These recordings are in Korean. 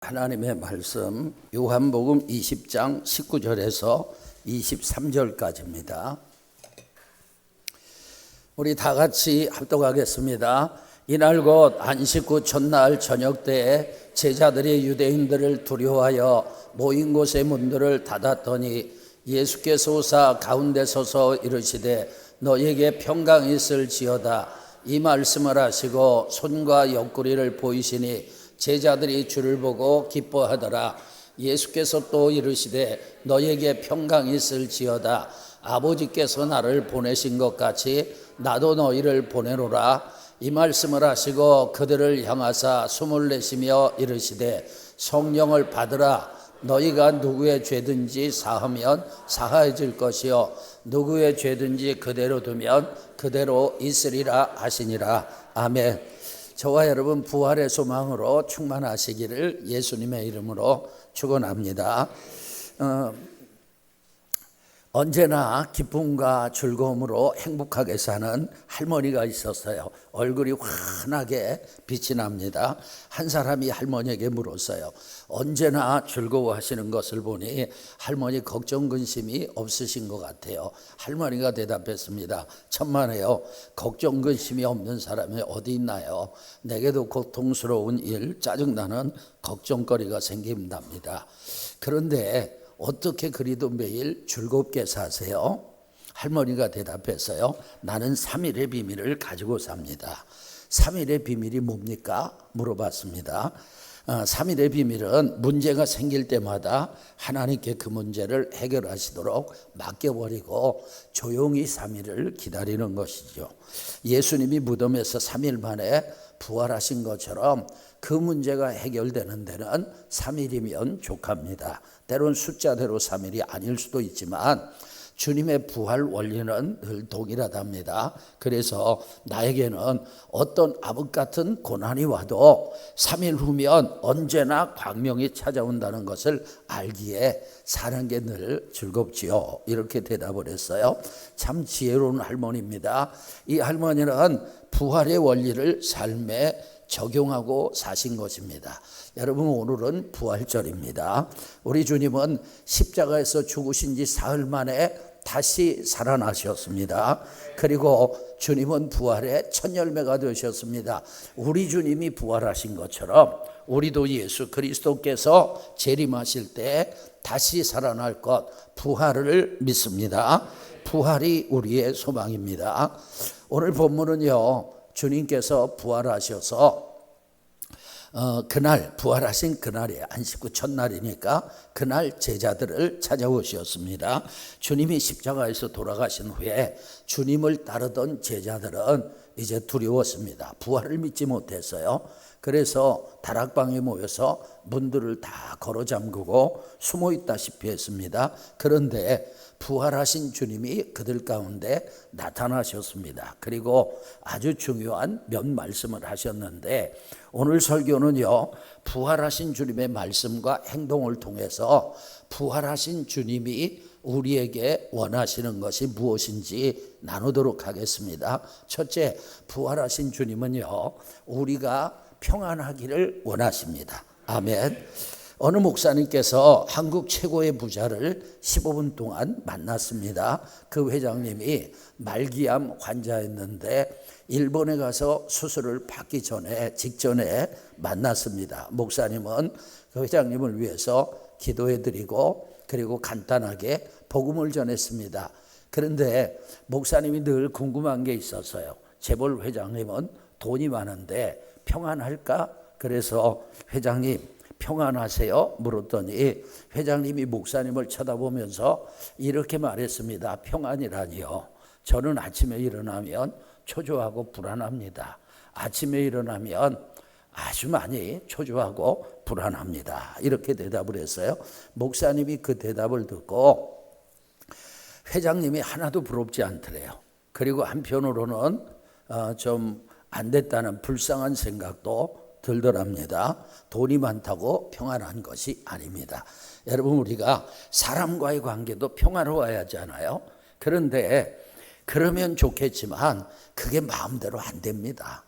하나님의 말씀 요한복음 20장 19절에서 23절까지입니다. 우리 다 같이 합독하겠습니다. 이날 곧 안식 후 첫날 저녁 때에 제자들이 유대인들을 두려워하여 모인 곳의 문들을 닫았더니 예수께서 오사 가운데 서서 이르시되 너희에게 평강이 있을지어다. 이 말씀을 하시고 손과 옆구리를 보이시니 제자들이 주를 보고 기뻐하더라. 예수께서 또 이르시되 너희에게 평강이 있을지어다. 아버지께서 나를 보내신 것 같이 나도 너희를 보내노라. 이 말씀을 하시고 그들을 향하사 숨을 내쉬며 이르시되 성령을 받으라. 너희가 누구의 죄든지 사하면 사하여질 것이요 누구의 죄든지 그대로 두면 그대로 있으리라 하시니라. 아멘. 저와 여러분 부활의 소망으로 충만하시기를 예수님의 이름으로 축원합니다. 언제나 기쁨과 즐거움으로 행복하게 사는 할머니가 있었어요. 얼굴이 환하게 빛이 납니다. 한 사람이 할머니에게 물었어요. 언제나 즐거워하시는 것을 보니 할머니 걱정 근심이 없으신 것 같아요. 할머니가 대답했습니다. 천만에요. 걱정 근심이 없는 사람이 어디 있나요? 내게도 고통스러운 일, 짜증나는 걱정거리가 생긴답니다. 그런데 어떻게 그리도 매일 즐겁게 사세요? 할머니가 대답했어요. 나는 3일의 비밀을 가지고 삽니다. 3일의 비밀이 뭡니까? 물어봤습니다. 3일의 비밀은 문제가 생길 때마다 하나님께 그 문제를 해결하시도록 맡겨버리고 조용히 3일을 기다리는 것이죠. 예수님이 무덤에서 3일 만에 부활하신 것처럼 그 문제가 해결되는 데는 3일이면 족합니다. 때론 숫자대로 3일이 아닐 수도 있지만 주님의 부활 원리는 늘 동일하답니다. 그래서 나에게는 어떤 암흑 같은 고난이 와도 3일 후면 언제나 광명이 찾아온다는 것을 알기에 사는 게 늘 즐겁지요. 이렇게 대답을 했어요. 참 지혜로운 할머니입니다. 이 할머니는 부활의 원리를 삶에 적용하고 사신 것입니다. 여러분 오늘은 부활절입니다. 우리 주님은 십자가에서 죽으신 지 사흘 만에 다시 살아나셨습니다. 그리고 주님은 부활의 첫 열매가 되셨습니다. 우리 주님이 부활하신 것처럼 우리도 예수 그리스도께서 재림하실 때 다시 살아날 것, 부활을 믿습니다. 부활이 우리의 소망입니다. 오늘 본문은요, 주님께서 부활하셔서 그날 부활하신 그날이 안식 후 첫날이니까 그날 제자들을 찾아오셨습니다. 주님이 십자가에서 돌아가신 후에 주님을 따르던 제자들은 이제 두려웠습니다. 부활을 믿지 못했어요. 그래서 다락방에 모여서 문들을 다 걸어 잠그고 숨어 있다시피 했습니다. 그런데 부활하신 주님이 그들 가운데 나타나셨습니다. 그리고 아주 중요한 몇 말씀을 하셨는데 오늘 설교는요, 부활하신 주님의 말씀과 행동을 통해서 부활하신 주님이 우리에게 원하시는 것이 무엇인지 나누도록 하겠습니다. 첫째, 부활하신 주님은요, 우리가 평안하기를 원하십니다. 아멘. 어느 목사님께서 한국 최고의 부자를 15분 동안 만났습니다. 그 회장님이 말기암 환자였는데 일본에 가서 수술을 받기 직전에 만났습니다. 목사님은 그 회장님을 위해서 기도해드리고 그리고 간단하게 복음을 전했습니다. 그런데 목사님이 늘 궁금한 게 있었어요. 재벌 회장님은 돈이 많은데 평안할까? 그래서 회장님 평안하세요? 물었더니 회장님이 목사님을 쳐다보면서 이렇게 말했습니다. 평안이라니요. 저는 아침에 일어나면 초조하고 불안합니다. 아침에 일어나면 아주 많이 초조하고 불안합니다. 이렇게 대답을 했어요. 목사님이 그 대답을 듣고 회장님이 하나도 부럽지 않더래요. 그리고 한편으로는 좀 안 됐다는 불쌍한 생각도 들더랍니다. 돈이 많다고 평안한 것이 아닙니다. 여러분 우리가 사람과의 관계도 평화로워야 하잖아요. 그런데 그러면 좋겠지만 그게 마음대로 안 됩니다.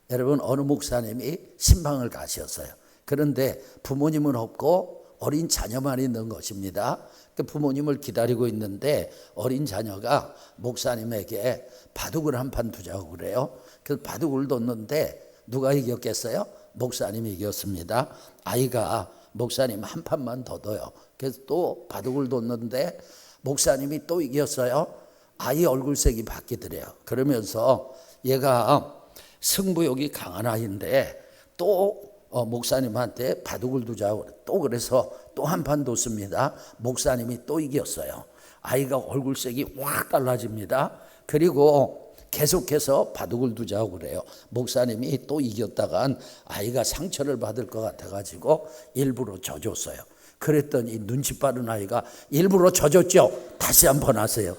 여러분 어느 목사님이 신방을 가셨어요. 그런데 부모님은 없고 어린 자녀만 있는 것입니다. 부모님을 기다리고 있는데 어린 자녀가 목사님에게 바둑을 한 판 두자고 그래요. 그래서 바둑을 뒀는데 누가 이겼겠어요? 목사님이 이겼습니다. 아이가 목사님 한 판만 더 둬요. 그래서 또 바둑을 뒀는데 목사님이 또 이겼어요. 아이 얼굴색이 바뀌더래요. 그러면서 얘가 승부욕이 강한 아이인데 또 목사님한테 바둑을 두자고 또 그래서 또 한 판 뒀습니다. 목사님이 또 이겼어요. 아이가 얼굴색이 확 달라집니다. 그리고 계속해서 바둑을 두자고 그래요. 목사님이 또 이겼다간 아이가 상처를 받을 것 같아가지고 일부러 져줬어요. 그랬더니 눈치 빠른 아이가 일부러 져줬죠. 다시 한 번 하세요.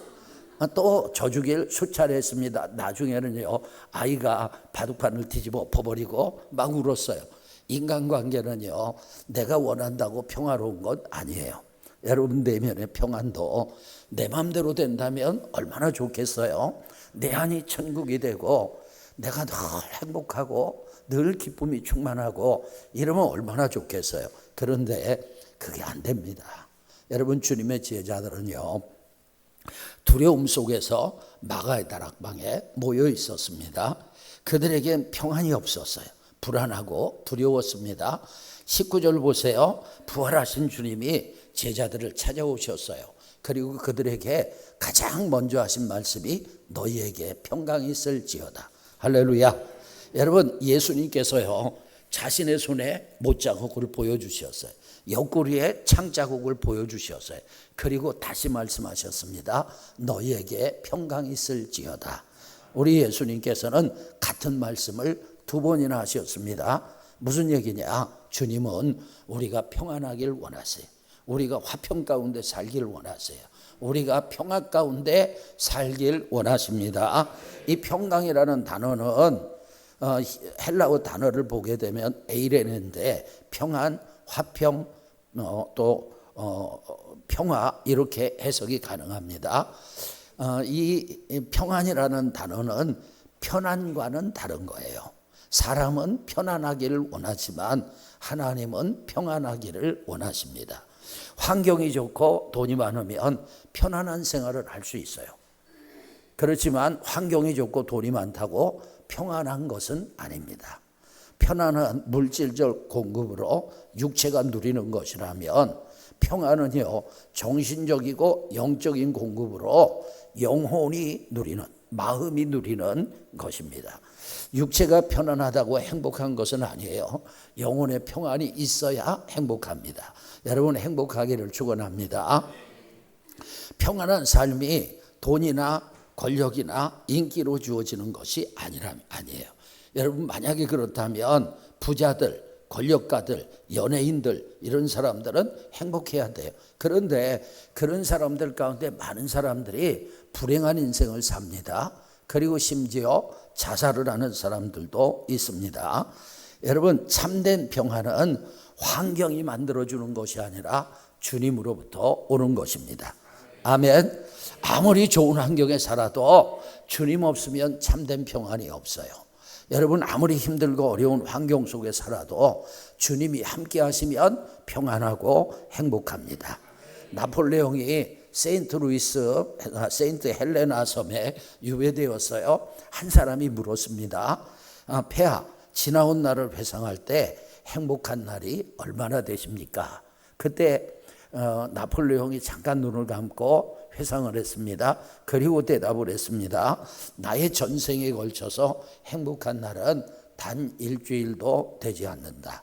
또 져주길 수차례 했습니다. 나중에는요, 아이가 바둑판을 뒤집어 엎어버리고 막 울었어요. 인간관계는요, 내가 원한다고 평화로운 건 아니에요. 여러분 내면의 평안도 내 마음대로 된다면 얼마나 좋겠어요. 내 안이 천국이 되고 내가 늘 행복하고 늘 기쁨이 충만하고 이러면 얼마나 좋겠어요. 그런데 그게 안 됩니다. 여러분 주님의 제자들은요, 두려움 속에서 마가의 다락방에 모여 있었습니다. 그들에겐 평안이 없었어요. 불안하고 두려웠습니다. 19절 보세요. 부활하신 주님이 제자들을 찾아오셨어요. 그리고 그들에게 가장 먼저 하신 말씀이 너희에게 평강이 있을지어다. 할렐루야. 여러분 예수님께서요, 자신의 손에 못자국을 보여주셨어요. 옆구리에 창자국을 보여주셨어요. 그리고 다시 말씀하셨습니다. 너희에게 평강이 있을지어다. 우리 예수님께서는 같은 말씀을 2번이나 하셨습니다. 무슨 얘기냐? 주님은 우리가 평안하길 원하세요. 우리가 화평 가운데 살길 원하세요. 우리가 평화 가운데 살길 원하십니다. 이 평강이라는 단어는 헬라어 단어를 보게 되면 에이레는데 평안, 화평, 또 평화 이렇게 해석이 가능합니다. 이 평안이라는 단어는 편안과는 다른 거예요. 사람은 편안하기를 원하지만 하나님은 평안하기를 원하십니다. 환경이 좋고 돈이 많으면 편안한 생활을 할 수 있어요. 그렇지만 환경이 좋고 돈이 많다고 평안한 것은 아닙니다. 편안한 물질적 공급으로 육체가 누리는 것이라면 평안은요, 정신적이고 영적인 공급으로 영혼이 누리는, 마음이 누리는 것입니다. 육체가 편안하다고 행복한 것은 아니에요. 영혼의 평안이 있어야 행복합니다. 여러분 행복하기를 축원합니다. 평안한 삶이 돈이나 권력이나 인기로 주어지는 것이 아니에요. 여러분 만약에 그렇다면 부자들, 권력가들, 연예인들 이런 사람들은 행복해야 돼요. 그런데 그런 사람들 가운데 많은 사람들이 불행한 인생을 삽니다. 그리고 심지어 자살을 하는 사람들도 있습니다. 여러분 참된 평안은 환경이 만들어주는 것이 아니라 주님으로부터 오는 것입니다. 아멘. 아무리 좋은 환경에 살아도 주님 없으면 참된 평안이 없어요. 여러분 아무리 힘들고 어려운 환경 속에 살아도 주님이 함께 하시면 평안하고 행복합니다. 나폴레옹이 세인트 헬레나 섬에 유배되었어요. 한 사람이 물었습니다. 폐하, 지나온 날을 회상할 때 행복한 날이 얼마나 되십니까? 그때 나폴레옹이 잠깐 눈을 감고 회상을 했습니다. 그리고 대답을 했습니다. 나의 전생에 걸쳐서 행복한 날은 단 일주일도 되지 않는다.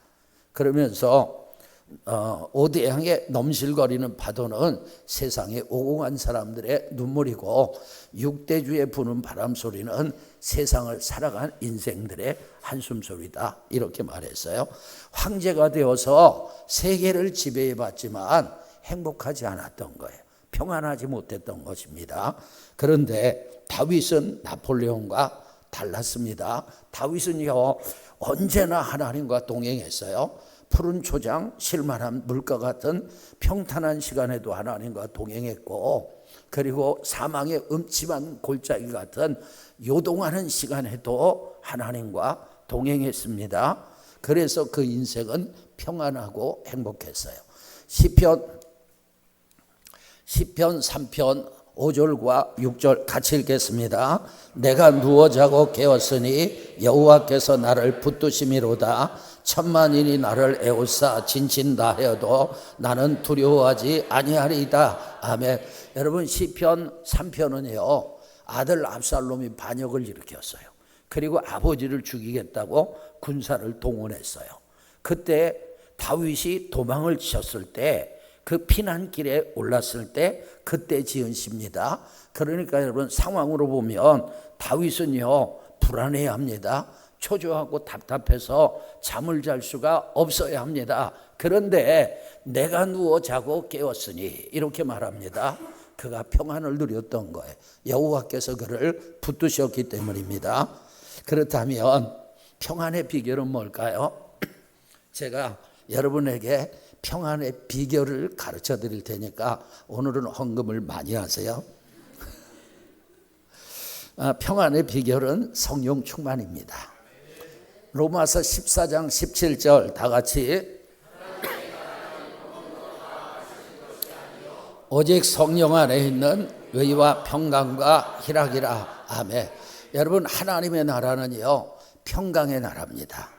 그러면서 오대양에 넘실거리는 파도는 세상에 오공한 사람들의 눈물이고 육대주에 부는 바람 소리는 세상을 살아간 인생들의 한숨소리다. 이렇게 말했어요. 황제가 되어서 세계를 지배해봤지만 행복하지 않았던 거예요. 평안하지 못했던 것입니다. 그런데 다윗은 나폴레옹과 달랐습니다. 다윗은요 언제나 하나님과 동행했어요. 푸른 초장, 실만한 물과 같은 평탄한 시간에도 하나님과 동행했고, 그리고 사망의 음침한 골짜기 같은 요동하는 시간에도 하나님과 동행했습니다. 그래서 그 인생은 평안하고 행복했어요. 시편 3편 5절과 6절 같이 읽겠습니다. 내가 누워 자고 깨었으니 여호와께서 나를 붙드심이로다. 천만인이 나를 에워싸 진친다 하여도 나는 두려워하지 아니하리이다. 아멘. 여러분, 시편 3편은요 아들 압살롬이 반역을 일으켰어요. 그리고 아버지를 죽이겠다고 군사를 동원했어요. 그때 다윗이 도망을 치셨을 때, 그 피난길에 올랐을 때 그때 지은 시입니다. 그러니까 여러분, 상황으로 보면 다윗은요 불안해합니다. 초조하고 답답해서 잠을 잘 수가 없어야 합니다. 그런데 내가 누워 자고 깨었으니 이렇게 말합니다. 그가 평안을 누렸던 거예요. 여호와께서 그를 붙드셨기 때문입니다. 그렇다면 평안의 비결은 뭘까요? 제가 여러분에게 평안의 비결을 가르쳐 드릴 테니까 오늘은 헌금을 많이 하세요. 평안의 비결은 성령 충만입니다. 로마서 14장 17절 다 같이, 오직 성령 안에 있는 의와 평강과 희락이라. 아멘. 여러분, 하나님의 나라는요 평강의 나라입니다.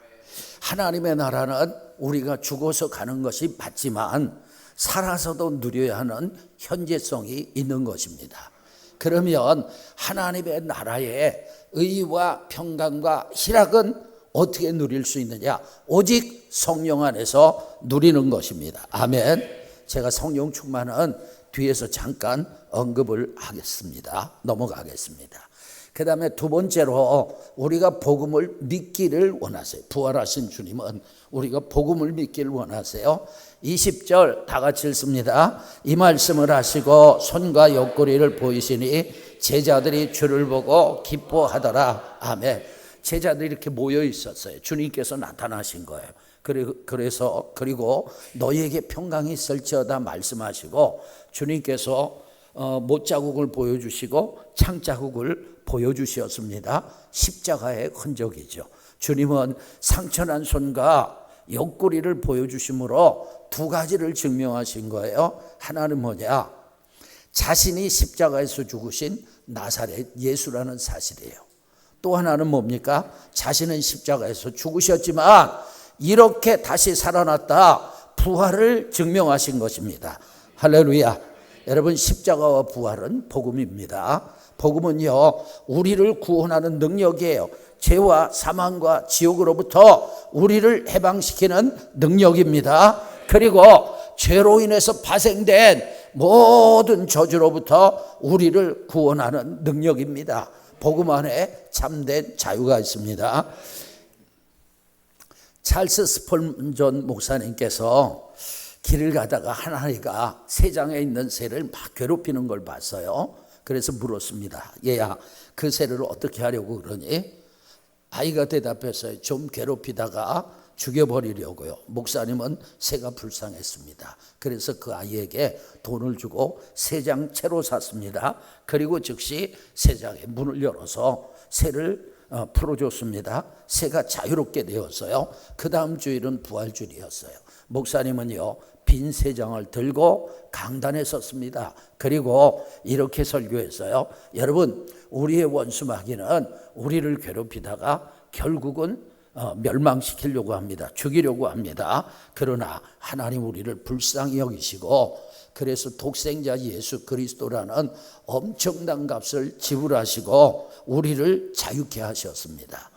하나님의 나라는 우리가 죽어서 가는 것이 맞지만 살아서도 누려야 하는 현재성이 있는 것입니다. 그러면 하나님의 나라의 의와 평강과 희락은 어떻게 누릴 수 있느냐? 오직 성령 안에서 누리는 것입니다. 아멘. 제가 성령 충만은 뒤에서 잠깐 언급을 하겠습니다. 넘어가겠습니다. 그 다음에 두 번째로 우리가 복음을 믿기를 원하세요. 부활하신 주님은 우리가 복음을 믿기를 원하세요. 20절 다 같이 읽습니다. 이 말씀을 하시고 손과 옆구리를 보이시니 제자들이 주를 보고 기뻐하더라. 아멘. 제자들이 이렇게 모여 있었어요. 주님께서 나타나신 거예요. 그리고 너희에게 평강이 있을지어다 말씀하시고 주님께서 못자국을 보여주시고 창자국을 보여주셨습니다. 십자가의 흔적이죠. 주님은 상처난 손과 옆구리를 보여주심으로 두 가지를 증명하신 거예요. 하나는 뭐냐? 자신이 십자가에서 죽으신 나사렛 예수라는 사실이에요. 또 하나는 뭡니까? 자신은 십자가에서 죽으셨지만 이렇게 다시 살아났다, 부활을 증명하신 것입니다. 할렐루야. 여러분, 십자가와 부활은 복음입니다. 복음은요 우리를 구원하는 능력이에요. 죄와 사망과 지옥으로부터 우리를 해방시키는 능력입니다. 그리고 죄로 인해서 파생된 모든 저주로부터 우리를 구원하는 능력입니다. 복음 안에 참된 자유가 있습니다. 찰스 스펄전 목사님께서 길을 가다가 한 아이가 새장에 있는 새를 막 괴롭히는 걸 봤어요. 그래서 물었습니다. 얘야, 그 새를 어떻게 하려고 그러니? 아이가 대답했어요. 좀 괴롭히다가 죽여버리려고요. 목사님은 새가 불쌍했습니다. 그래서 그 아이에게 돈을 주고 새장 채로 샀습니다. 그리고 즉시 새장의 문을 열어서 새를 풀어줬습니다. 새가 자유롭게 되었어요. 그 다음 주일은 부활주일이었어요. 목사님은요 빈 새장을 들고 강단에 섰습니다. 그리고 이렇게 설교했어요. 여러분, 우리의 원수 마귀는 우리를 괴롭히다가 결국은 멸망시키려고 합니다. 죽이려고 합니다. 그러나 하나님 우리를 불쌍히 여기시고 그래서 독생자 예수 그리스도라는 엄청난 값을 지불하시고 우리를 자유케 하셨습니다.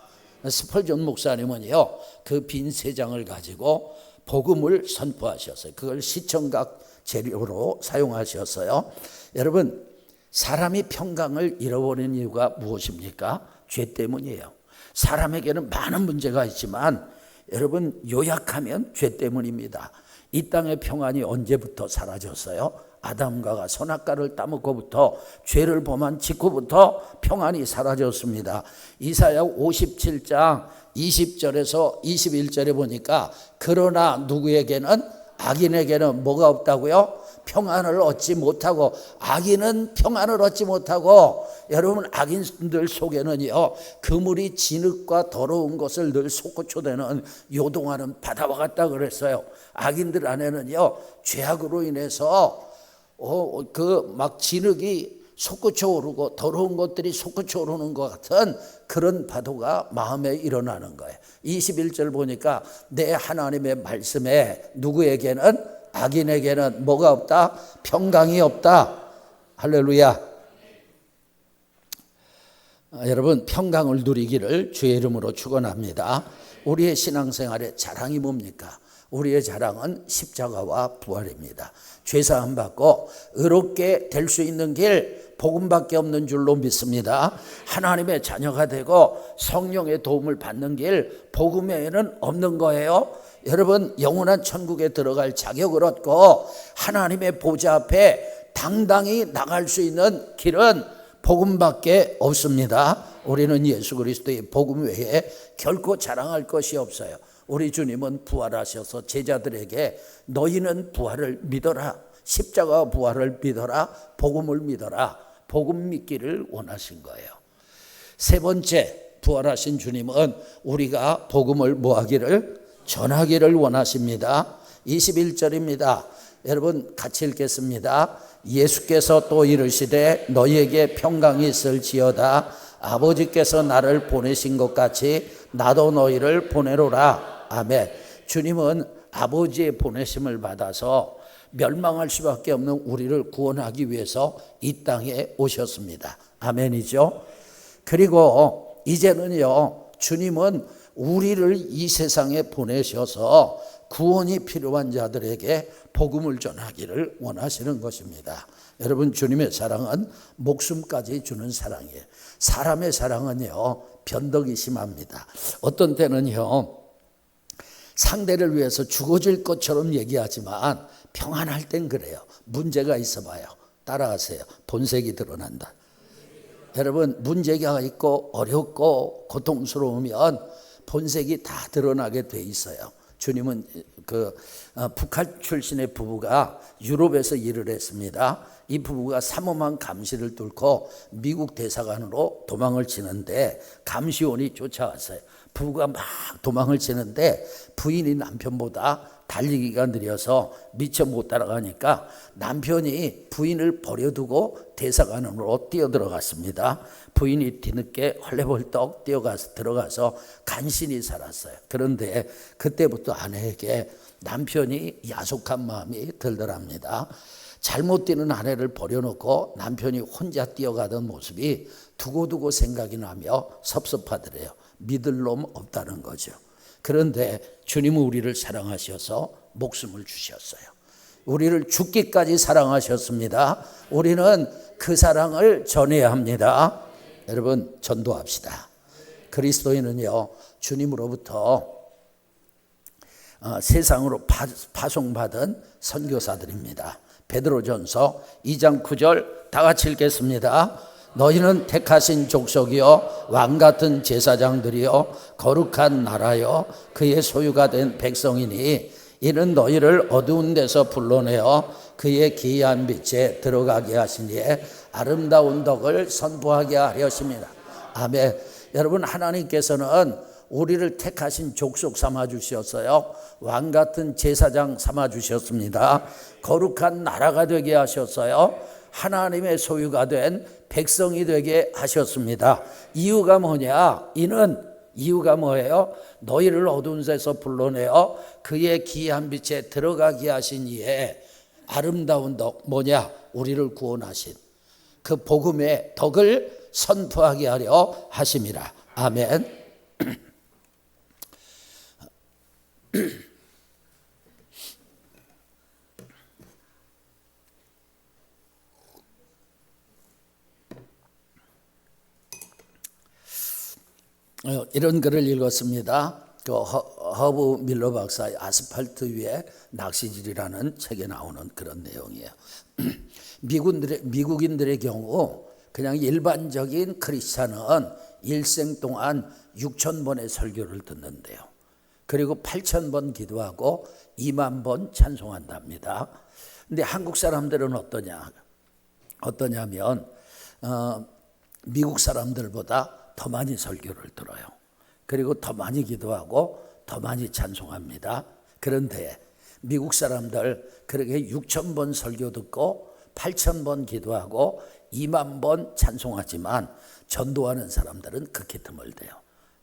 스펄전 목사님은요 그 빈 새장을 가지고 복음을 선포하셨어요. 그걸 시청각 재료로 사용하셨어요. 여러분, 사람이 평강을 잃어버리는 이유가 무엇입니까? 죄 때문이에요. 사람에게는 많은 문제가 있지만 여러분, 요약하면 죄 때문입니다. 이 땅의 평안이 언제부터 사라졌어요? 아담과가 선악과를 따먹고부터, 죄를 범한 직후부터 평안이 사라졌습니다. 이사야 57장 20절에서 21절에 보니까 그러나 누구에게는, 악인에게는 뭐가 없다고요? 평안을 얻지 못하고, 악인은 평안을 얻지 못하고, 여러분 악인들 속에는요 그물이 진흙과 더러운 것을 늘 솟구쳐대는 요동하는 바다와 같다 그랬어요. 악인들 안에는요 죄악으로 인해서 그 막 진흙이 솟구쳐 오르고 더러운 것들이 솟구쳐 오르는 것 같은 그런 파도가 마음에 일어나는 거예요. 21절 보니까 내 하나님의 말씀에 누구에게는, 악인에게는 뭐가 없다? 평강이 없다. 할렐루야. 여러분 평강을 누리기를 주의 이름으로 축원합니다. 우리의 신앙생활의 자랑이 뭡니까? 우리의 자랑은 십자가와 부활입니다. 죄사함 받고 의롭게 될 수 있는 길 복음밖에 없는 줄로 믿습니다. 하나님의 자녀가 되고 성령의 도움을 받는 길 복음 외에는 없는 거예요. 여러분 영원한 천국에 들어갈 자격을 얻고 하나님의 보좌 앞에 당당히 나갈 수 있는 길은 복음밖에 없습니다. 우리는 예수 그리스도의 복음 외에 결코 자랑할 것이 없어요. 우리 주님은 부활하셔서 제자들에게 너희는 부활을 믿어라, 십자가 부활을 믿어라, 복음을 믿어라, 복음 믿기를 원하신 거예요. 세 번째, 부활하신 주님은 우리가 복음을 뭐하기를? 전하기를 원하십니다. 21절입니다. 여러분 같이 읽겠습니다. 예수께서 또 이르시되 너희에게 평강이 있을지어다. 아버지께서 나를 보내신 것 같이 나도 너희를 보내노라. 아멘. 주님은 아버지의 보내심을 받아서 멸망할 수밖에 없는 우리를 구원하기 위해서 이 땅에 오셨습니다. 아멘이죠. 그리고 이제는요 주님은 우리를 이 세상에 보내셔서 구원이 필요한 자들에게 복음을 전하기를 원하시는 것입니다. 여러분 주님의 사랑은 목숨까지 주는 사랑이에요. 사람의 사랑은요 변덕이 심합니다. 어떤 때는요 상대를 위해서 죽어질 것처럼 얘기하지만 평안할 땐 그래요. 문제가 있어봐요. 따라하세요. 본색이 드러난다. 여러분 문제가 있고 어렵고 고통스러우면 본색이 다 드러나게 돼 있어요. 주님은 북한 출신의 부부가 유럽에서 일을 했습니다. 이 부부가 삼엄한 감시를 뚫고 미국 대사관으로 도망을 치는데 감시원이 쫓아왔어요. 부부가 막 도망을 치는데 부인이 남편보다 달리기가 느려서 미처 못 따라가니까 남편이 부인을 버려두고 대사관으로 뛰어들어갔습니다. 부인이 뒤늦게 헐레벌떡 들어가서 간신히 살았어요. 그런데 그때부터 아내에게 남편이 야속한 마음이 들더랍니다. 잘못 뛰는 아내를 버려놓고 남편이 혼자 뛰어가던 모습이 두고두고 생각이 나며 섭섭하더래요. 믿을 놈 없다는 거죠. 그런데 주님은 우리를 사랑하셔서 목숨을 주셨어요. 우리를 죽기까지 사랑하셨습니다. 우리는 그 사랑을 전해야 합니다. 여러분 전도합시다. 그리스도인은요 주님으로부터 세상으로 파송받은 선교사들입니다. 베드로전서 2장 9절 다 같이 읽겠습니다. 너희는 택하신 족속이요 왕같은 제사장들이요 거룩한 나라요 그의 소유가 된 백성이니 이는 너희를 어두운 데서 불러내어 그의 기이한 빛에 들어가게 하시니에 아름다운 덕을 선포하게 하려십니다. 아멘. 여러분 하나님께서는 우리를 택하신 족속 삼아주셨어요. 왕같은 제사장 삼아주셨습니다. 거룩한 나라가 되게 하셨어요. 하나님의 소유가 된 백성이 되게 하셨습니다. 이유가 뭐냐? 이유가 뭐예요? 너희를 어두운 데서 불러내어 그의 기이한 빛에 들어가게 하신 이에 아름다운 덕 뭐냐? 우리를 구원하신 그 복음의 덕을 선포하게 하려 하심이라. 아멘. 이런 글을 읽었습니다. 허브 밀러 박사의 아스팔트 위에 낚시질이라는 책에 나오는 그런 내용이에요. 미국인들의 경우 그냥 일반적인 크리스찬은 일생 동안 6,000번의 설교를 듣는데요. 그리고 8,000번 기도하고 2만 번 찬송한답니다. 근데 한국 사람들은 어떠냐면 미국 사람들보다 더 많이 설교를 들어요. 그리고 더 많이 기도하고 더 많이 찬송합니다. 그런데 미국 사람들 그렇게 6,000번 설교 듣고 8,000번 기도하고 2만 번 찬송하지만 전도하는 사람들은 극히 드물대요.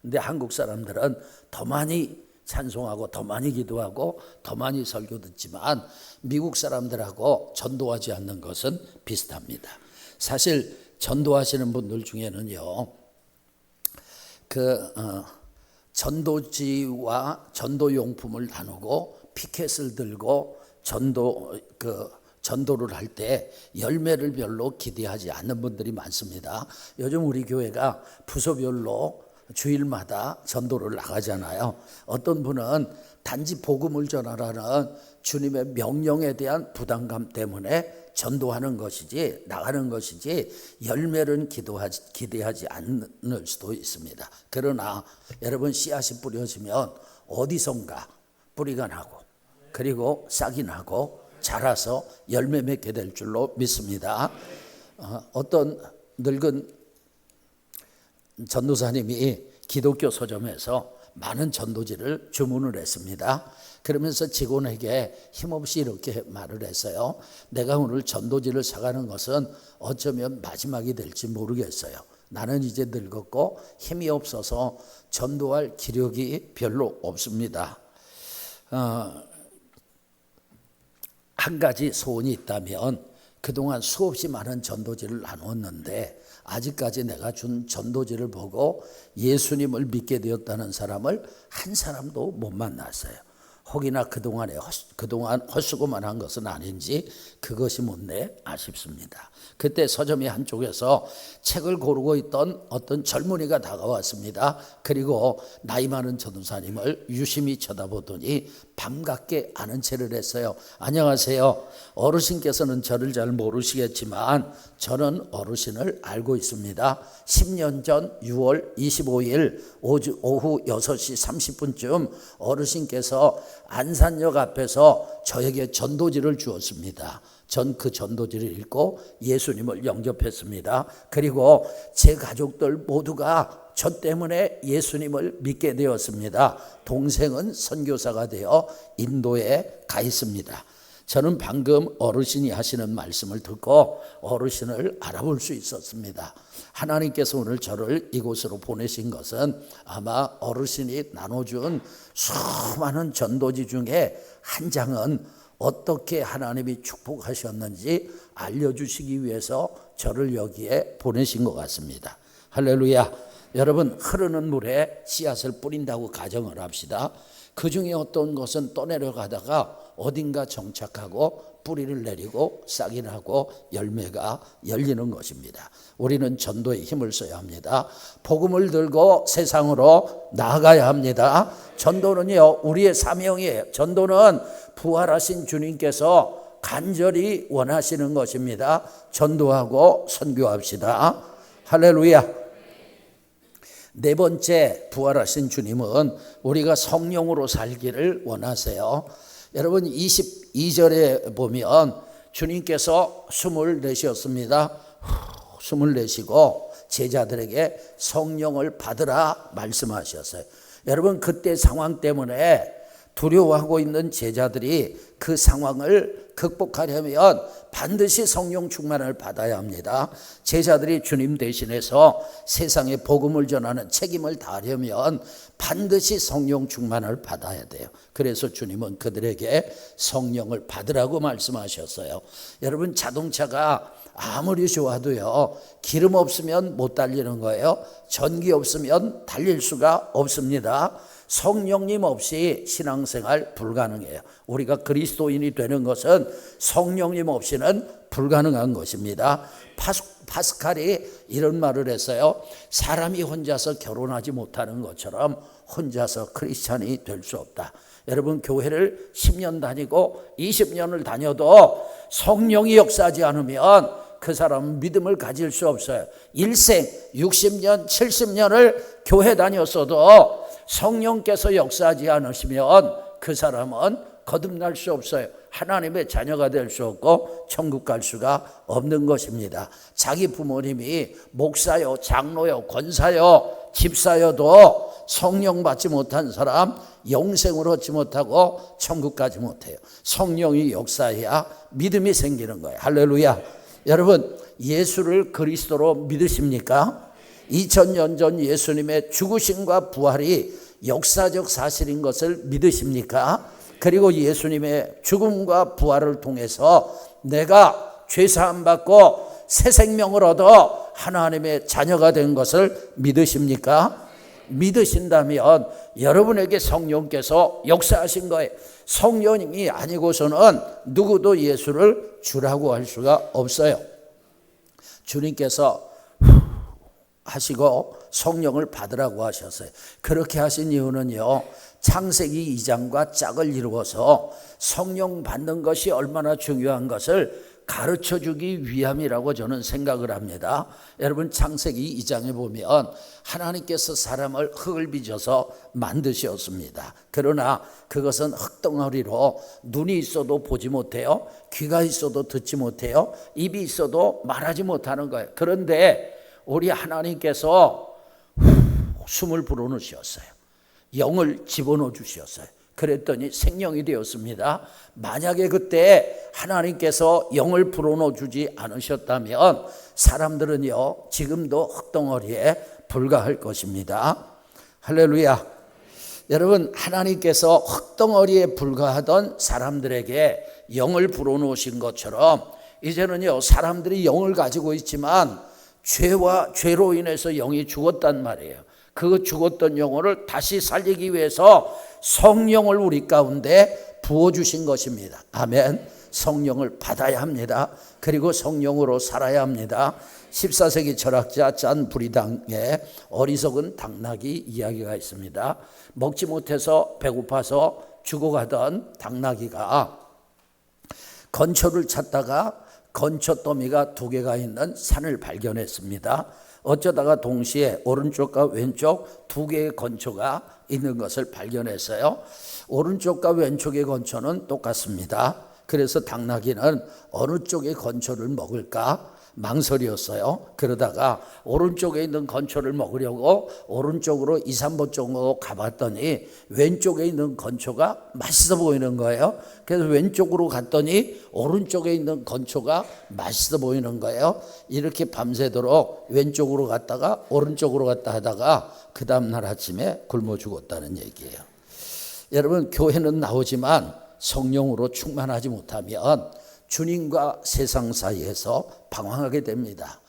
근데 한국 사람들은 더 많이 찬송하고 더 많이 기도하고 더 많이 설교 듣지만 미국 사람들하고 전도하지 않는 것은 비슷합니다. 사실 전도하시는 분들 중에는요, 전도지와 전도용품을 나누고 피켓을 들고 전도를 할 때 열매를 별로 기대하지 않는 분들이 많습니다. 요즘 우리 교회가 부서별로 주일마다 전도를 나가잖아요. 어떤 분은 단지 복음을 전하라는 주님의 명령에 대한 부담감 때문에 전도하는 것이지 나가는 것이지 열매를 기대하지 않을 수도 있습니다. 그러나 여러분, 씨앗이 뿌려지면 어디선가 뿌리가 나고 그리고 싹이 나고 자라서 열매 맺게 될 줄로 믿습니다. 어떤 늙은 전도사님이 기독교 서점에서 많은 전도지를 주문을 했습니다. 그러면서 직원에게 힘없이 이렇게 말을 했어요. 내가 오늘 전도지를 사가는 것은 어쩌면 마지막이 될지 모르겠어요. 나는 이제 늙었고 힘이 없어서 전도할 기력이 별로 없습니다. 한 가지 소원이 있다면 그동안 수없이 많은 전도지를 나눴는데 아직까지 내가 준 전도지를 보고 예수님을 믿게 되었다는 사람을 한 사람도 못 만났어요. 혹이나 그동안 헛수고만 한 것은 아닌지 그것이 못내 아쉽습니다. 그때 서점이 한쪽에서 책을 고르고 있던 어떤 젊은이가 다가왔습니다. 그리고 나이 많은 전도사님을 유심히 쳐다보더니 반갑게 아는 체를 했어요. 안녕하세요. 어르신께서는 저를 잘 모르시겠지만 저는 어르신을 알고 있습니다. 10년 전 6월 25일 오후 6시 30분쯤 어르신께서 안산역 앞에서 저에게 전도지를 주었습니다. 전 그 전도지를 읽고 예수님을 영접했습니다. 그리고 제 가족들 모두가 저 때문에 예수님을 믿게 되었습니다. 동생은 선교사가 되어 인도에 가 있습니다. 저는 방금 어르신이 하시는 말씀을 듣고 어르신을 알아볼 수 있었습니다. 하나님께서 오늘 저를 이곳으로 보내신 것은 아마 어르신이 나눠준 수많은 전도지 중에 한 장은 어떻게 하나님이 축복하셨는지 알려주시기 위해서 저를 여기에 보내신 것 같습니다. 할렐루야. 여러분, 흐르는 물에 씨앗을 뿌린다고 가정을 합시다. 그 중에 어떤 것은 떠내려가다가 어딘가 정착하고 뿌리를 내리고 싹이 나고 열매가 열리는 것입니다. 우리는 전도에 힘을 써야 합니다. 복음을 들고 세상으로 나아가야 합니다. 전도는요, 우리의 사명이에요. 전도는 부활하신 주님께서 간절히 원하시는 것입니다. 전도하고 선교합시다. 할렐루야. 네 번째, 부활하신 주님은 우리가 성령으로 살기를 원하세요. 여러분, 22절에 보면 주님께서 숨을 내쉬었습니다. 숨을 내쉬고 제자들에게 성령을 받으라 말씀하셨어요. 여러분, 그때 상황 때문에 두려워하고 있는 제자들이 그 상황을 극복하려면 반드시 성령 충만을 받아야 합니다. 제자들이 주님 대신해서 세상에 복음을 전하는 책임을 다하려면 반드시 성령 충만을 받아야 돼요. 그래서 주님은 그들에게 성령을 받으라고 말씀하셨어요. 여러분, 자동차가 아무리 좋아도요, 기름 없으면 못 달리는 거예요. 전기 없으면 달릴 수가 없습니다. 성령님 없이 신앙생활 불가능해요. 우리가 그리스도인이 되는 것은 성령님 없이는 불가능한 것입니다. 파스칼이 이런 말을 했어요. 사람이 혼자서 결혼하지 못하는 것처럼 혼자서 크리스찬이 될 수 없다. 여러분, 교회를 10년 다니고 20년을 다녀도 성령이 역사하지 않으면 그 사람은 믿음을 가질 수 없어요. 일생 60년 70년을 교회 다녔어도 성령께서 역사하지 않으시면 그 사람은 거듭날 수 없어요. 하나님의 자녀가 될 수 없고 천국 갈 수가 없는 것입니다. 자기 부모님이 목사요, 장로요, 권사요, 집사여도 성령 받지 못한 사람 영생을 얻지 못하고 천국 가지 못해요. 성령이 역사해야 믿음이 생기는 거예요. 할렐루야. 여러분, 예수를 그리스도로 믿으십니까? 2000년 전 예수님의 죽으심과 부활이 역사적 사실인 것을 믿으십니까? 그리고 예수님의 죽음과 부활을 통해서 내가 죄사함 받고 새 생명을 얻어 하나님의 자녀가 된 것을 믿으십니까? 믿으신다면 여러분에게 성령께서 역사하신 거예요. 성령이 아니고서는 누구도 예수를 주라고 할 수가 없어요. 주님께서 하시고 성령을 받으라고 하셨어요. 그렇게 하신 이유는요, 창세기 2장과 짝을 이루어서 성령 받는 것이 얼마나 중요한 것을 가르쳐주기 위함이라고 저는 생각을 합니다. 여러분, 창세기 2장에 보면 하나님께서 사람을 흙을 빚어서 만드셨습니다. 그러나 그것은 흙덩어리로 눈이 있어도 보지 못해요, 귀가 있어도 듣지 못해요, 입이 있어도 말하지 못하는 거예요. 그런데 우리 하나님께서 숨을 불어넣으셨어요. 영을 집어넣어 주셨어요. 그랬더니 생명이 되었습니다. 만약에 그때 하나님께서 영을 불어넣어 주지 않으셨다면 사람들은요, 지금도 흙덩어리에 불과할 것입니다. 할렐루야. 여러분, 하나님께서 흙덩어리에 불과하던 사람들에게 영을 불어넣으신 것처럼 이제는요, 사람들이 영을 가지고 있지만 죄로 인해서 영이 죽었단 말이에요. 그 죽었던 영혼을 다시 살리기 위해서 성령을 우리 가운데 부어주신 것입니다. 아멘. 성령을 받아야 합니다. 그리고 성령으로 살아야 합니다. 14세기 철학자 짠 브리당의 어리석은 당나귀 이야기가 있습니다. 먹지 못해서 배고파서 죽어가던 당나귀가 건초를 찾다가 건초 더미가 2개가 있는 산을 발견했습니다. 어쩌다가 동시에 오른쪽과 왼쪽 2개의 건초가 있는 것을 발견했어요. 오른쪽과 왼쪽의 건초는 똑같습니다. 그래서 당나귀는 어느 쪽의 건초를 먹을까 망설이었어요. 그러다가 오른쪽에 있는 건초를 먹으려고 오른쪽으로 2, 3번 정도 가봤더니 왼쪽에 있는 건초가 맛있어 보이는 거예요. 그래서 왼쪽으로 갔더니 오른쪽에 있는 건초가 맛있어 보이는 거예요. 이렇게 밤새도록 왼쪽으로 갔다가 오른쪽으로 갔다 하다가 그 다음날 아침에 굶어 죽었다는 얘기예요. 여러분, 교회는 나오지만 성령으로 충만하지 못하면 주님과 세상 사이에서 방황하게 됩니다.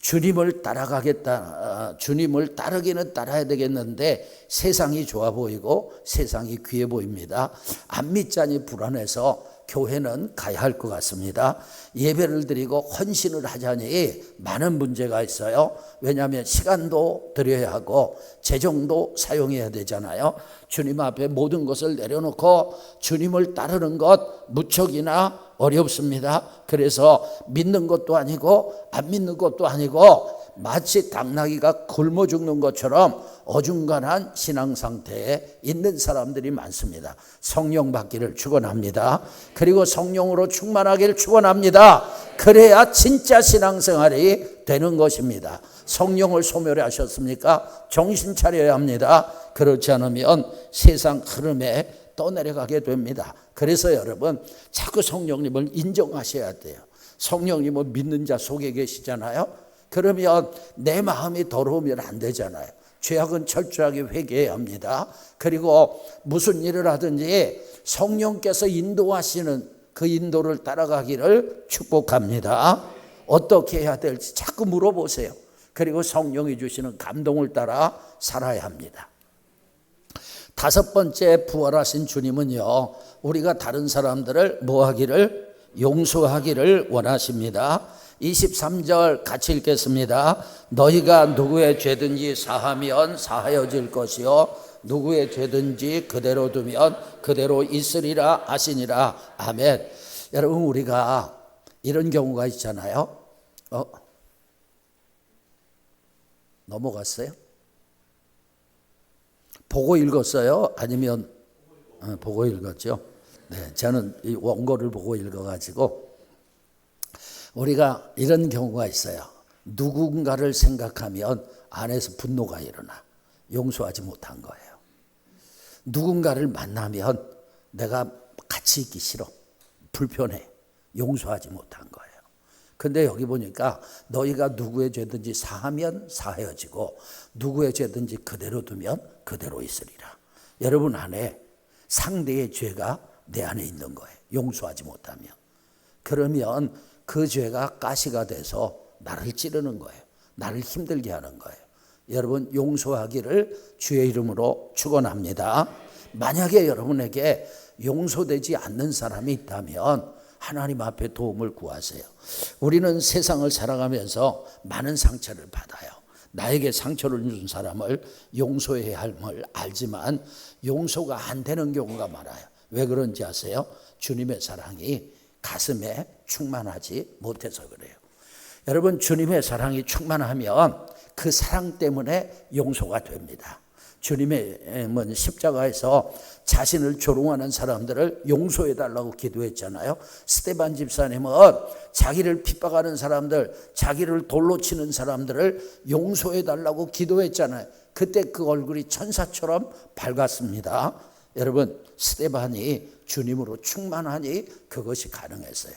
주님을 따라가겠다, 주님을 따르기는 따라야 되겠는데 세상이 좋아 보이고 세상이 귀해 보입니다. 안 믿자니 불안해서 교회는 가야 할 것 같습니다. 예배를 드리고 헌신을 하자니 많은 문제가 있어요. 왜냐하면 시간도 드려야 하고 재정도 사용해야 되잖아요. 주님 앞에 모든 것을 내려놓고 주님을 따르는 것 무척이나 어렵습니다. 그래서 믿는 것도 아니고 안 믿는 것도 아니고 마치 당나귀가 굶어 죽는 것처럼 어중간한 신앙 상태에 있는 사람들이 많습니다. 성령 받기를 축원합니다. 그리고 성령으로 충만하기를 축원합니다. 그래야 진짜 신앙생활이 되는 것입니다. 성령을 소멸해 하셨습니까? 정신 차려야 합니다. 그렇지 않으면 세상 흐름에 떠내려가게 됩니다. 그래서 여러분, 자꾸 성령님을 인정하셔야 돼요. 성령님은 믿는 자 속에 계시잖아요. 그러면 내 마음이 더러우면 안 되잖아요. 죄악은 철저하게 회개해야 합니다. 그리고 무슨 일을 하든지 성령께서 인도하시는 그 인도를 따라가기를 축복합니다. 어떻게 해야 될지 자꾸 물어보세요. 그리고 성령이 주시는 감동을 따라 살아야 합니다. 5번째, 부활하신 주님은요, 우리가 다른 사람들을 뭐하기를? 용서하기를 원하십니다. 23절 같이 읽겠습니다. 너희가 누구의 죄든지 사하면 사하여질 것이요 누구의 죄든지 그대로 두면 그대로 있으리라 하시니라. 아멘. 여러분, 우리가 이런 경우가 있잖아요. 넘어갔어요? 보고 읽었어요? 아니면 보고 읽었죠? 네, 저는 이 원고를 보고 읽어가지고 우리가 이런 경우가 있어요. 누군가를 생각하면 안에서 분노가 일어나 용서하지 못한 거예요. 누군가를 만나면 내가 같이 있기 싫어, 불편해, 용서하지 못한 거예요. 근데 여기 보니까 너희가 누구의 죄든지 사하면 사하여지고 누구의 죄든지 그대로 두면 그대로 있으리라. 여러분 안에 상대의 죄가 내 안에 있는 거예요. 용서하지 못하면. 그러면 그 죄가 가시가 돼서 나를 찌르는 거예요. 나를 힘들게 하는 거예요. 여러분 용서하기를 주의 이름으로 축원합니다. 만약에 여러분에게 용서되지 않는 사람이 있다면 하나님 앞에 도움을 구하세요. 우리는 세상을 살아가면서 많은 상처를 받아요. 나에게 상처를 준 사람을 용서해야 함을 알지만 용서가 안 되는 경우가 많아요. 왜 그런지 아세요? 주님의 사랑이 가슴에 충만하지 못해서 그래요. 여러분 주님의 사랑이 충만하면 그 사랑 때문에 용서가 됩니다. 주님의 십자가에서 자신을 조롱하는 사람들을 용서해달라고 기도했잖아요. 스데반 집사님은 자기를 핍박하는 사람들, 자기를 돌로 치는 사람들을 용서해달라고 기도했잖아요. 그때 그 얼굴이 천사처럼 밝았습니다. 여러분 스데반이 주님으로 충만하니 그것이 가능했어요.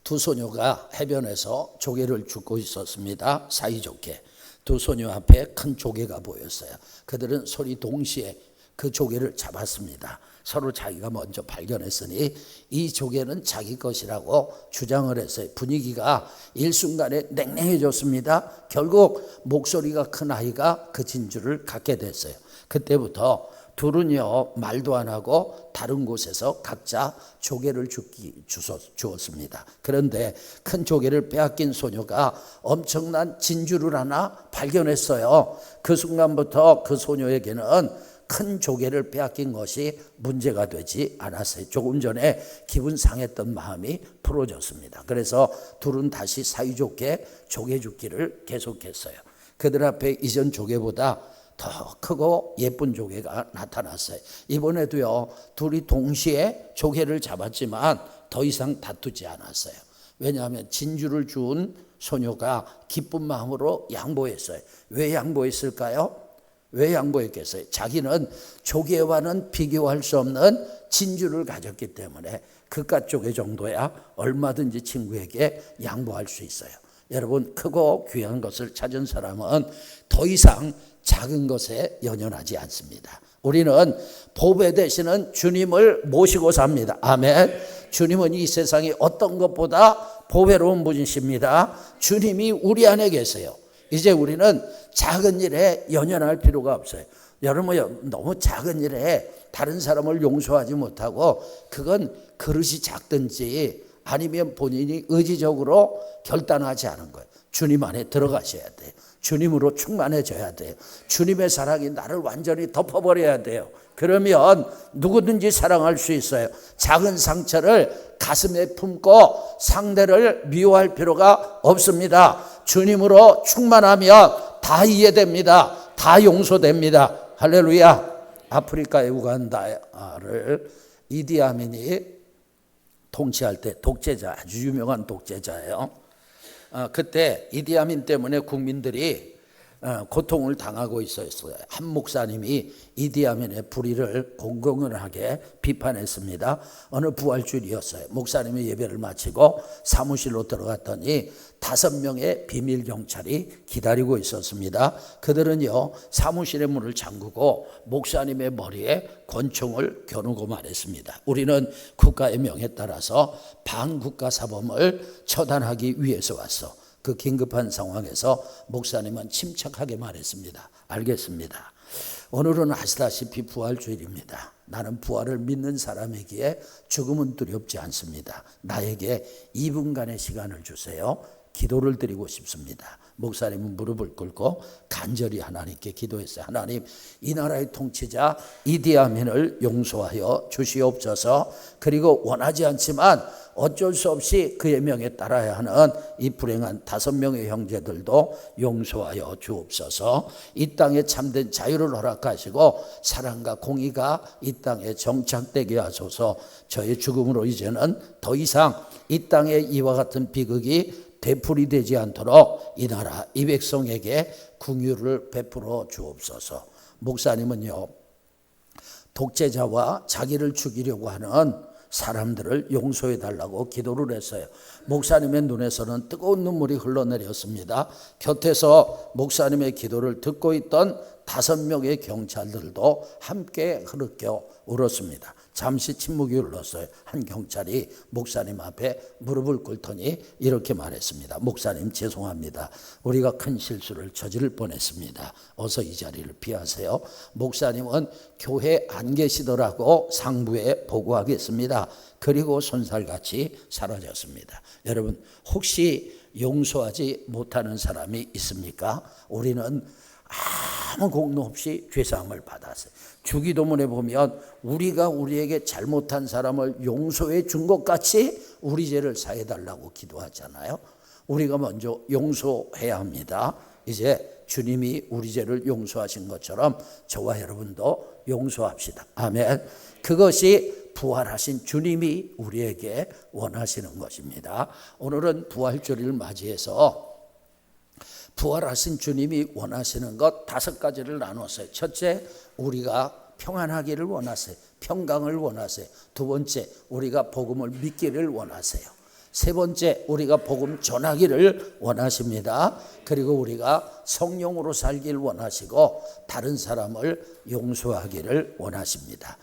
두 소녀가 해변에서 조개를 줍고 있었습니다. 사이좋게. 두 소녀 앞에 큰 조개가 보였어요. 그들은 소리 동시에 그 조개를 잡았습니다. 서로 자기가 먼저 발견했으니 이 조개는 자기 것이라고 주장을 했어요. 분위기가 일순간에 냉랭해졌습니다. 결국 목소리가 큰 아이가 그 진주를 갖게 됐어요. 그때부터 둘은요 말도 안 하고 다른 곳에서 각자 조개를 주었습니다. 그런데 큰 조개를 빼앗긴 소녀가 엄청난 진주를 하나 발견했어요. 그 순간부터 그 소녀에게는 큰 조개를 빼앗긴 것이 문제가 되지 않았어요. 조금 전에 기분 상했던 마음이 풀어졌습니다. 그래서 둘은 다시 사이좋게 조개 줍기를 계속했어요. 그들 앞에 이전 조개보다 더 크고 예쁜 조개가 나타났어요. 이번에도요 둘이 동시에 조개를 잡았지만 더 이상 다투지 않았어요. 왜냐하면 진주를 준 소녀가 기쁜 마음으로 양보했어요. 왜 양보했을까요? 왜 양보했겠어요? 자기는 조개와는 비교할 수 없는 진주를 가졌기 때문에 그깟 조개 정도야 얼마든지 친구에게 양보할 수 있어요. 여러분 크고 귀한 것을 찾은 사람은 더 이상 작은 것에 연연하지 않습니다. 우리는 보배 되시는 주님을 모시고 삽니다. 아멘. 주님은 이 세상에 어떤 것보다 보배로운 분이십니다. 주님이 우리 안에 계세요. 이제 우리는 작은 일에 연연할 필요가 없어요. 여러분 너무 작은 일에 다른 사람을 용서하지 못하고 그건 그릇이 작든지 아니면 본인이 의지적으로 결단하지 않은 거예요. 주님 안에 들어가셔야 돼요. 주님으로 충만해져야 돼요. 주님의 사랑이 나를 완전히 덮어버려야 돼요. 그러면 누구든지 사랑할 수 있어요. 작은 상처를 가슴에 품고 상대를 미워할 필요가 없습니다. 주님으로 충만하면 다 이해됩니다. 다 용서됩니다. 할렐루야. 아프리카의 우간다를 이디아민이 통치할 때 독재자, 아주 유명한 독재자예요. 그때 이디아민 때문에 국민들이 고통을 당하고 있었어요. 한 목사님이 이디아민의 불의를 공공연하게 비판했습니다. 어느 부활주일이었어요. 목사님이 예배를 마치고 사무실로 들어갔더니 5명의 비밀 경찰이 기다리고 있었습니다. 그들은요 사무실의 문을 잠그고 목사님의 머리에 권총을 겨누고 말했습니다. 우리는 국가의 명에 따라서 반국가 사범을 처단하기 위해서 왔어. 그 긴급한 상황에서 목사님은 침착하게 말했습니다. 알겠습니다. 오늘은 아시다시피 부활주일입니다. 나는 부활을 믿는 사람이기에 죽음은 두렵지 않습니다. 나에게 2분간의 시간을 주세요. 기도를 드리고 싶습니다. 목사님은 무릎을 꿇고 간절히 하나님께 기도했어요. 하나님, 이 나라의 통치자 이디아민을 용서하여 주시옵소서. 그리고 원하지 않지만 어쩔 수 없이 그의 명에 따라야 하는 이 불행한 5명의 형제들도 용서하여 주옵소서. 이 땅에 참된 자유를 허락하시고 사랑과 공의가 이 땅에 정착되게 하소서. 저의 죽음으로 이제는 더 이상 이 땅에 이와 같은 비극이 되풀이되지 않도록 이 나라 이 백성에게 긍휼을 베풀어 주옵소서. 목사님은요, 독재자와 자기를 죽이려고 하는 사람들을 용서해 달라고 기도를 했어요. 목사님의 눈에서는 뜨거운 눈물이 흘러내렸습니다. 곁에서 목사님의 기도를 듣고 있던 5명의 경찰들도 함께 흐르껴 울었습니다. 잠시 침묵이 흘렀어요. 한 경찰이 목사님 앞에 무릎을 꿇더니 이렇게 말했습니다. 목사님, 죄송합니다. 우리가 큰 실수를 저지를 뻔했습니다. 어서 이 자리를 피하세요. 목사님은 교회 안 계시더라고 상부에 보고하겠습니다. 그리고 손살같이 사라졌습니다. 여러분, 혹시 용서하지 못하는 사람이 있습니까? 우리는 아무 공로 없이 죄사함을 받았어요. 주기도문에 보면 우리가 우리에게 잘못한 사람을 용서해 준 것 같이 우리 죄를 사해달라고 기도하잖아요. 우리가 먼저 용서해야 합니다. 이제 주님이 우리 죄를 용서하신 것처럼 저와 여러분도 용서합시다. 아멘. 그것이 부활하신 주님이 우리에게 원하시는 것입니다. 오늘은 부활주일을 맞이해서 부활하신 주님이 원하시는 것 5가지를 나눴어요. 첫째, 우리가 평안하기를 원하세요. 평강을 원하세요. 두 번째, 우리가 복음을 믿기를 원하세요. 세 번째, 우리가 복음 전하기를 원하십니다. 그리고 우리가 성령으로 살기를 원하시고 다른 사람을 용서하기를 원하십니다.